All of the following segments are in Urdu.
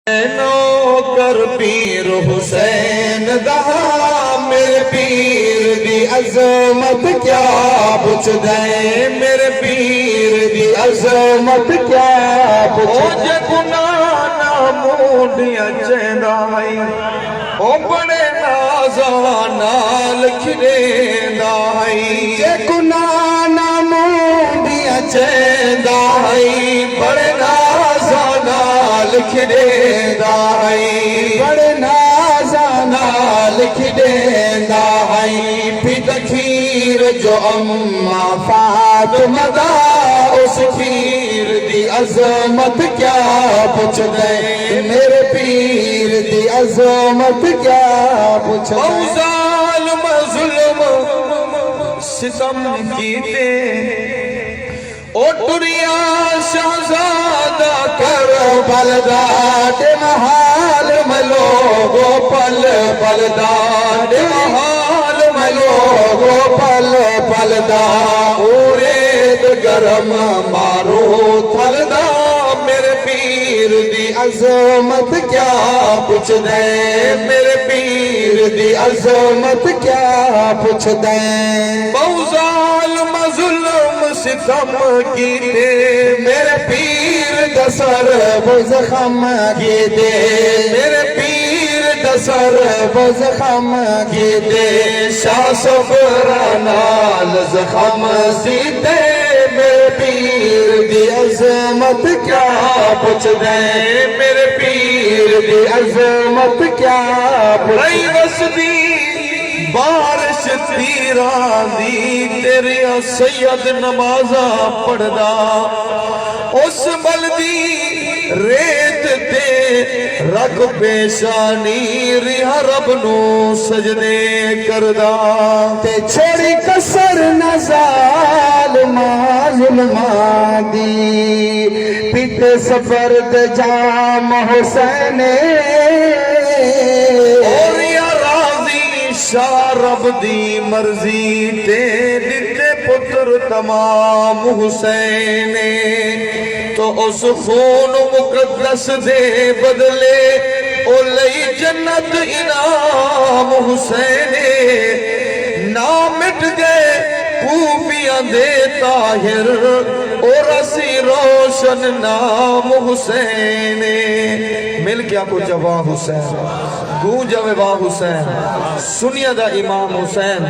نوکر پیر حسین دا میرے پیر دی عظمت کیا پوچھ دے میرے پیر دی عظمت کیا پوچھ دے گناہ موڈیاں چہندائی او بڑے نازاں نال کھڑیندائی جے گناہ موڈیاں چہندائی بڑے نازاں نال کھڑیندائی بڑے نازاں نال کھڑیندائی پھٹ کھیر جو اماں فاطمہ دا اس کھیر دی عظمت کیا پوچھ دے میرے پیر دی عظمت کیا پوچھ دے ظالم ظلم ستم کیتے او ٹریا شہزادہ کربل دا دے محال میں لوگو پل پل دا دے محال میں لوگو پل پل دا اورید گرم مارو تھل دا میرے پیر دی عظمت کیا پوچھ دے میرے پیر دی عظمت کیا پوچھ دے بہو ظالم ظلم ستم کیتے میرے پیر دسر بزخم کیتے میرے پیر دسر بزخم کیتے شاہ صبرانال زخم سیتے میرے پیر دی عظمت کیا پوچھ دے میرے پیر دی عظمت کیا پوچھ دے وسدی بارش تیران دی تیرے سید نمازاں پڑھدا اس بلدی ریت تے رکھ پیشانی رہا رب نو سجدے کردا تے چھوڑی کسر نزال ظلماں دی پیت سفرد جام حسین اور یا راضی شاہ رب دی مرضی تے دیتے پتر تمام حسین تو اس خون مقدس دے بدلے او لئی جنت انعام حسین نہ مٹ گئے خوبیاں دے طاہر اور اسی روشن نام حسین مل کیا کو جوان حسین گونجا وے حسین سنیا دا امام حسین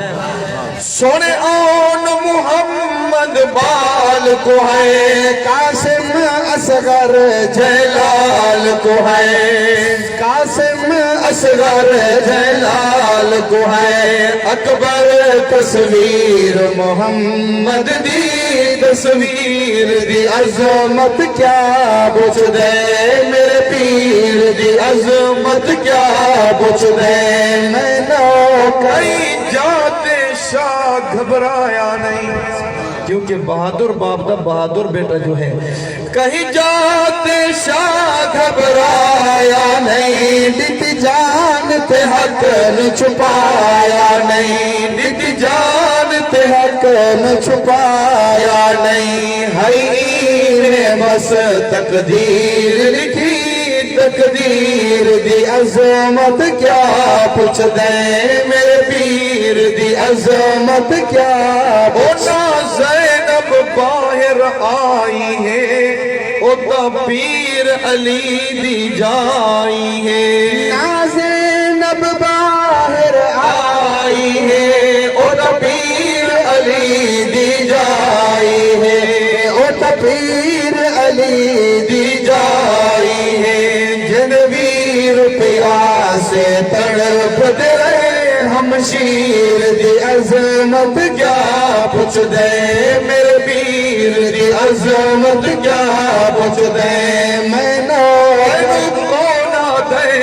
سونے آن محمد بال کو ہے قاسم اصغر جلال کو ہے قاسم اصغر جلال کو ہے اکبر تصویر محمد دی تصویر دی عظمت کیا پوچھ دے میرے پیر دی عظمت کیا پوچھ دے میں نوکری جاتے شاہ گھبرایا نہیں کیونکہ بہادر باپ دا بہادر بیٹا جو ہے کہیں جاتے شاہ گھبرایا نہیں دیتی جان تے حق نہ چھپایا نہیں دیتی جان تے حق نہ چھپایا نہیں ہے بس تقدیر لکھی تقدیر دی عظمت کیا پوچھ دے میرے پیر دی عظمت کیا پوچھ زینب باہر آئی ہے او تا پیر علی دی جائی ہے نا زینب باہر آئی ہے او تا پیر علی دی جائی ہے او تا پیر علی دی جائی ہے جنویر پیاسے تڑپ دے ہم شیر دی عظمت کیا پوچھ دے میرے پیر دی عظمت کیا پوچھ دے میں نہ دے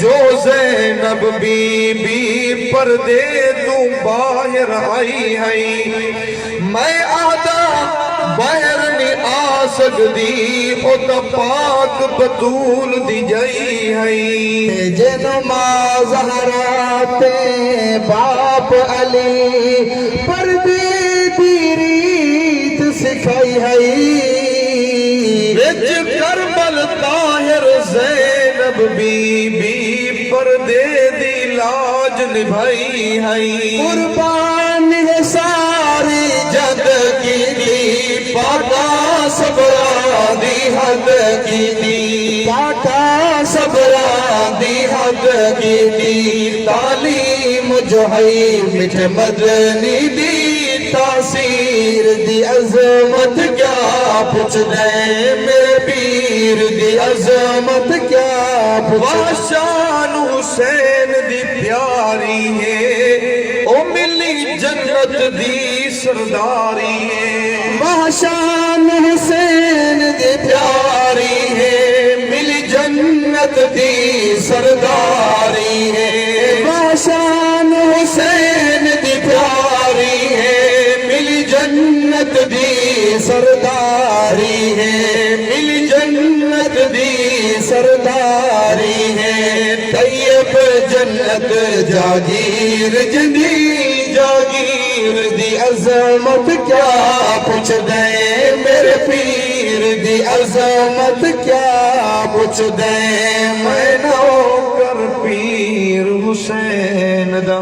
جو زینب بی بی پردے تو باہر آئی ہے میں آدھا باہر نہیں آ سکتی او تا پاک بطول دی جائی ہے جنو ماں زہرا تے باپ علی پردے دی ریت سکھائی ہے وچ کربل طاہر زین بی بی پردے دی لاج نبھائی ہے قربان ہے ساری جگ کی دی پاکا صبرا دی حد کی دی پاکا صبرا دی حد کی دی تعلیم جو ہے مٹھ مدنی دی تاثیر دی عظمت کیا پوچھ دے میرے پیر دی عظمت کیا پوچھ شان حسین دی پیاری ہے او ملی جنت دی سرداری ہے شان حسین دی پیاری ہے ملی جنت دی سرداری ہے شان حسین دی پیاری ہے ملی جنت دی سرداری ہے ملی جنت دی سرداری ہے طیب جنت جاگیر جنی جاگیر دی عظمت کیا پوچھ دے میرے پیر دی عظمت کیا پوچھ دے میں نوکر پیر حسین دا